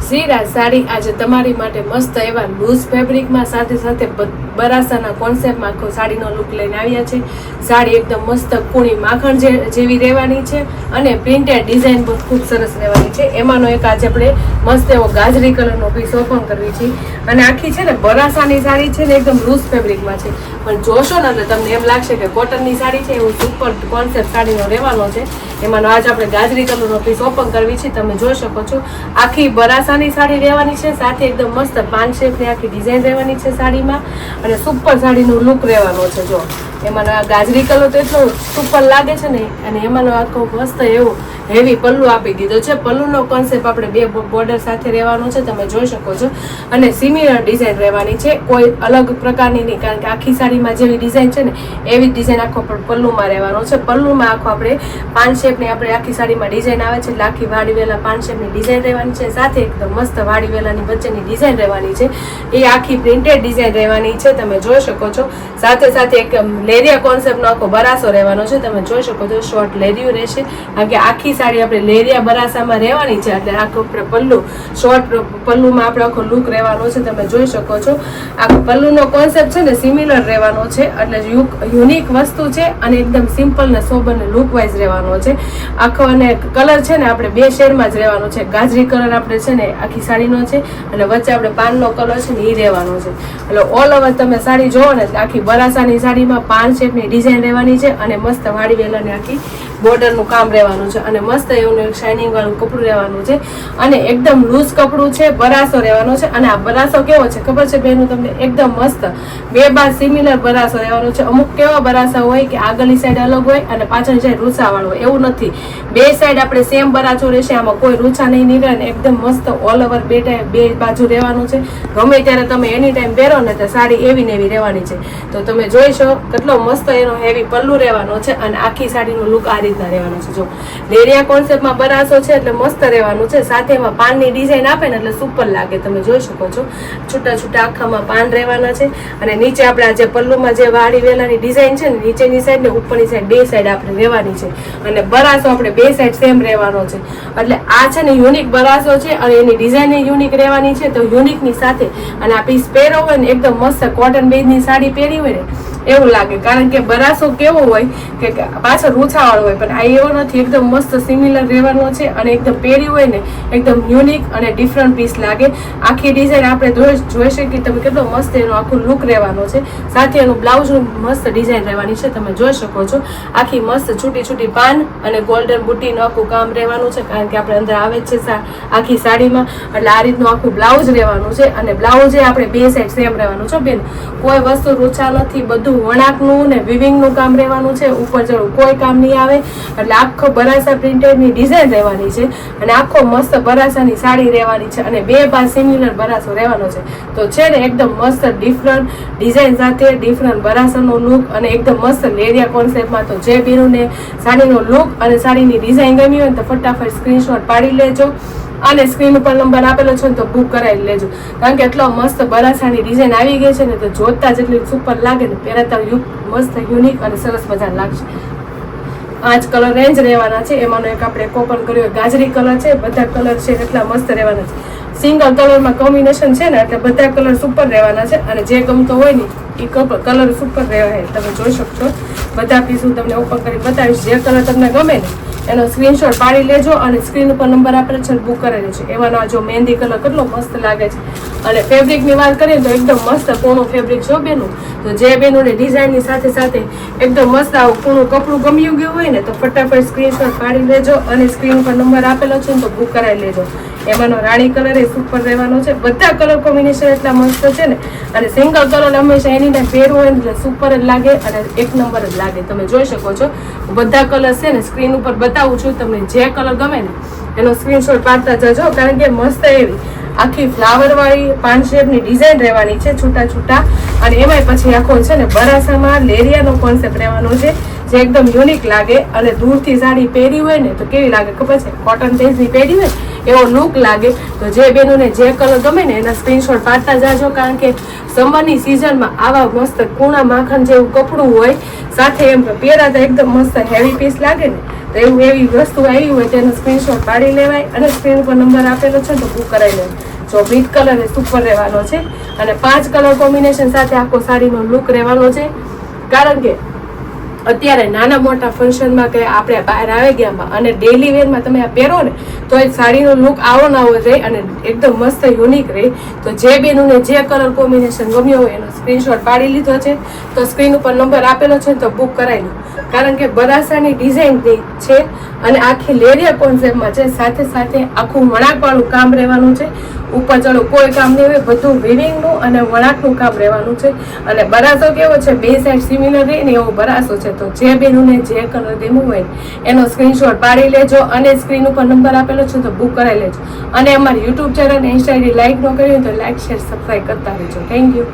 શ્રીરાજ સાડી આજે તમારી માટે મસ્ત એવા લૂઝ ફેબ્રિકમાં સાથે સાથે બરાસાના કોન્સેપ્ટમાં આખો સાડીનો લુક લઈને આવ્યા છે. સાડી એકદમ મસ્ત કૂણી માખણ જેવી રહેવાની છે અને પ્રિન્ટેડ ડિઝાઇન પણ ખૂબ સરસ રહેવાની છે. એમાંનો એક આજે આપણે મસ્ત એવો ગાજરી કલરનો પીસ ઓપન કરવી છે અને આખી છે ને બરાસાની સાડી છે ને એકદમ લૂઝ ફેબ્રિકમાં છે, પણ જોશો ને એટલે તમને એમ લાગશે કે કોટનની સાડી છે. એવું સુપર કોન્સેપ્ટ સાડીનો રહેવાનો છે. એમાંનો આજે આપણે ગાજરી કલરનો પીસ ઓપન કરવી છે. તમે જોઈ શકો છો આખી બરાસાની સાડી રહેવાની છે, સાથે એકદમ મસ્ત પાન શેપની આખી ડિઝાઇન રહેવાની છે સાડીમાં અને સુપર સાડીનો લુક રહેવાનો છે. જો એમાંનો આ ગાજરી કલર તો એટલો સુપર લાગે છે ને, અને એમાંનો આખો મસ્ત એવું હેવી પલ્લુ આપી દીધો છે. પલ્લુનો કોન્સેપ્ટ આપણે બે બોર્ડર સાથે રહેવાનો છે, તમે જોઈ શકો છો, અને સિમિલર ડિઝાઇન રહેવાની છે, કોઈ અલગ પ્રકારની નહીં, કારણ કે આખી સાડીમાં જેવી ડિઝાઇન છે ને એવી ડિઝાઇન આખો પલ્લુમાં રહેવાનો છે. પલ્લુમાં આખો આપણે પાન શેપની આપણે આખી સાડીમાં ડિઝાઇન આવે છે, એટલે આખી વાડી વેલા પાન શેપની ડિઝાઇન રહેવાની છે, સાથે એકદમ મસ્ત વાડી વેલાની વચ્ચેની ડિઝાઇન રહેવાની છે. એ આખી પ્રિન્ટેડ ડિઝાઇન રહેવાની છે, તમે જોઈ શકો છો. સાથે સાથે એક લેરિયા કોન્સેપ્ટનો આખો બરાસો રહેવાનો છે, તમે જોઈ શકો છો. શોર્ટ લેરિયું રહેશે, કારણ કે આખી સાડી આપણે લેરિયા બરાસામાં રહેવાની છે, એટલે આખો પલ્લુ શોર્ટ પલ્લુમાં આપણે આખો લુક રહેવાનો છે, તમે જોઈ શકો છો. આખો પલ્લુનો કોન્સેપ્ટ છે ને સિમિલર રહેવાનો છે, એટલે યુનિક વસ્તુ છે અને એકદમ સિમ્પલ ને સોબર ને લુક વાઇઝ રહેવાનો છે. આખો અને કલર છે ને આપણે બે શેડમાં જ રહેવાનો છે. ગાજરી કલર આપણે છે ને આખી સાડીનો છે અને વચ્ચે આપણે પાનનો કલર છે ને એ રહેવાનો છે. એટલે ઓલ ઓવર તમે સાડી જોવો ને આખી બરાસાની સાડીમાં પાન શેપની ડિઝાઇન રહેવાની છે અને મસ્ત વાડી વેલાની આખી બોર્ડરનું કામ રહેવાનું છે અને મસ્ત એવું શાઇનિંગ વાળું કપડું રહેવાનું છે અને એકદમ લૂઝ કપડું છે. બરાસો રહેવાનો છે અને આ બરાસો કેવો છે ખબર છે બેનું તમને? એકદમ મસ્ત બે બાર સિમિલર બરાસો રહેવાનો છે. અમુક કેવા બરાસા હોય કે આગળની સાઈડ અલગ હોય અને પાછળની સાઈડ રૂછા વાળો હોય, એવું નથી. બે સાઈડ આપણે સેમ બરાસો રહેશે, આમાં કોઈ રૂછા નહીં નીકળે ને એકદમ મસ્ત ઓલ ઓવર બે બાજુ રહેવાનું છે. ગમે ત્યારે તમે એની ટાઈમ પહેરો ને તો સાડી એવી ને એવી રહેવાની છે. તો તમે જોઈશો કેટલો મસ્ત એનો હેવી પલ્લુ રહેવાનો છે અને આખી સાડીનું લુક આ રીતના રહેવાનો છે. જો લેરિયા કોન્સેપ્ટમાં બરાસો છે એટલે મસ્ત રહેવાનું છે, સાથે એમાં પાનની ડિઝાઇન આપે ને એટલે સુપર લાગે, તમે જોઈ શકો છો. છૂટા છૂટા આખામાં પાન રહેવાના છે અને નીચે આપણે આ જે પલ્લુમાં જે વાડી વેલાની ડિઝાઇન છે ને નીચેની સાઈડ ને ઉપરની સાઈડ બે સાઈડ આપણે રહેવાની છે અને બરાસો આપણે બે સાઈડ સેમ રહેવાનો છે. એટલે આ છે ને યુનિક બરાસો છે અને એની ડિઝાઇન યુનિક રહેવાની છે. તો યુનિકની સાથે અને આ પીસ પહેરો હોય ને એકદમ મસ્ત કોટન બેઝની સાડી પહેરી હોય ને એવું લાગે, કારણ કે બરાસો કેવો હોય કે પાછળ રૂછાવાળો હોય, પણ આ એવો નથી. એકદમ મસ્ત સિમિલર રહેવાનો છે અને એકદમ પહેરી હોય ને એકદમ યુનિક અને ડિફરન્ટ પીસ લાગે. આખી ડિઝાઇન આપણે જોઈ શકીએ તમે કેટલો મસ્ત એનો આખો લુક રહેવાનો છે. સાથે એનું બ્લાઉઝનું મસ્ત ડિઝાઇન રહેવાની છે, તમે જોઈ શકો છો. આખી મસ્ત છૂટી છૂટી પાન અને ગોલ્ડન બુટીનું આખું કામ રહેવાનું છે, કારણ કે આપણે અંદર આવે છે આખી સાડીમાં. એટલે આ રીતનું આખું બ્લાઉઝ રહેવાનું છે અને બ્લાઉઝ એ આપણે બે સાઈડ સેમ રહેવાનું છે બેન. કોઈ વસ્તુ રૂછા નથી, બધું વણાકનું ને વિવિંગનું કામ રહેવાનું છે. ઉપર ચડું કોઈ કામ નહીં આવે. એટલે આખો બરાસા પ્રિન્ટેડની ડિઝાઇન રહેવાની છે અને આખો મસ્ત બરાસાની સાડી રહેવાની છે અને બે બાર સિમિલર બરાસો રહેવાનો છે. તો છે ને એકદમ મસ્ત ડિફરન્ટ ડિઝાઇન સાથે ડિફરન્ટ બરાસાનો લુક અને એકદમ મસ્ત લેરિયા કોન્સેપ્ટમાં. તો જે બેનુને સાડીનો લુક અને સાડીની ડિઝાઇન ગમી હોય ને તો ફટાફટ સ્ક્રીનશોટ પાડી લેજો અને સ્ક્રીન ઉપર નંબર આપેલો છે ને તો બુક કરાવી લેજો, કારણ કે એટલો મસ્ત બરાસાની ડિઝાઇન આવી ગઈ છે ને તો જોતા જેટલી સુપર લાગે ને પહેરાતા મસ્ત યુનિક અને સરસ મજા લાગશે. 5 કલર રેન્જ રહેવાના છે, એમાંનો એક આપણે ઓપન કર્યો ગાજરી કલર છે. બધા કલર છે એટલા મસ્ત રહેવાના છે. સિંગલ કલરમાં કોમ્બિનેશન છે ને એટલે બધા કલર સુપર રહેવાના છે અને જે ગમતો હોય ને એ કલર સુપર રહેવા. તમે જોઈ શકશો બધા પીસ હું તમને ઓપન કરી બતાવીશ. જે કલર તમને ગમે ને એનો સ્ક્રીનશોટ પાડી લેજો અને સ્ક્રીન ઉપર નંબર આપેલો છે બુક કરી લેજો. એવાનો આ જો મહેંદી કલર કેટલો મસ્ત લાગે છે અને ફેબ્રિકની વાત કરીએ તો એકદમ મસ્ત પૂણું ફેબ્રિક છે બેનું. તો જે બેનોને ડિઝાઇનની સાથે સાથે એકદમ મસ્ત આવું પૂણું કપડું ગમ્યું ગયું હોય ને તો ફટાફટ સ્ક્રીનશોટ પાડી લેજો અને સ્ક્રીન ઉપર નંબર આપેલો છે ને તો બુક કરાવી લેજો. એમાંનો રાણી કલર એ સુપર રહેવાનો છે. બધા કલર કોમ્બિનેશન એટલા મસ્ત છે ને અને સિંગલ કલર હંમેશા એની ટાઈમ પહેરવું હોય ને એટલે સુપર જ લાગે અને એક નંબર જ લાગે. તમે જોઈ શકો છો બધા કલર છે ને સ્ક્રીન ઉપર બતાવું છું. તમને જે કલર ગમે ને એનો સ્ક્રીનશોટ પાડતા જજો, કારણ કે મસ્ત એવી આખી ફ્લાવર વાળી પાન શેપની ડિઝાઇન રહેવાની છે છૂટા છૂટા અને એમાંય પછી આખો છે ને બરાસામાં લેરિયાનો કોન્સેપ્ટ રહેવાનો છે, જે એકદમ યુનિક લાગે અને દૂરથી સાડી પહેરી હોય ને તો કેવી લાગે ખબર છે? કોટન બેઝની પહેરી હોય એવો લુક લાગે. તો જે બેનોને જે કલર ગમે ને એના સ્ક્રીનશોટ પાડતા જાજો, કારણ કે સમરની સિઝનમાં આવા મસ્ત કૂણા માખણ જેવું કપડું હોય, સાથે એમ પહેરાતા એકદમ મસ્ત હેવી પીસ લાગે ને, તો એવું એવી વસ્તુ આવી હોય તેનો સ્ક્રીનશોટ પાડી લેવાય અને સ્ક્રીન ઉપર નંબર આપેલો છે તો બુક કરાવી લેવાય. જો બ્રીટ કલર એ સુપર રહેવાનો છે અને 5 કલર કોમ્બિનેશન સાથે આખો સાડીનો લુક રહેવાનો છે. કારણ કે અત્યારે નાના મોટા ફંક્શનમાં કે આપણે બહાર આવી ગયામાં અને ડેલી વેરમાં તમે આ પહેરો ને તો એ સાડીનો લુક આવો ને આવો રહે અને એકદમ મસ્ત યુનિક રહે. તો જે બેનોને જે કલર કોમ્બિનેશન ગમ્યો હોય એનો સ્ક્રીનશોટ પાડી લીધો છે તો સ્ક્રીન ઉપર નંબર આપેલો છે તો બુક કરાવી લો. કારણ કે બરાસાની ડિઝાઇન છે અને આખી લેરિયા કોન્સેપ્ટમાં છે, સાથે સાથે આખું વણાકવાળું કામ રહેવાનું છે. ઉપર ચડો કોઈ કામ નહીં હોય, બધું વિવિંગનું અને વણાકનું કામ રહેવાનું છે. અને બરાસો કેવો છે, બે સાઈડ સિમિલર રહે ને એવો બરાસો છે. તો જે બેનોને જે કલર ગમ્યું હોય એનો સ્ક્રીનશોટ પાડી લેજો અને સ્ક્રીન ઉપર નંબર આપેલો છે તો બુક કરાવી લેજો. અને અમારી YouTube channel Insta ID like ન કરી હોય તો લાઈક શેર સબસ્ક્રાઈબ કરતા રહેજો. Thank you.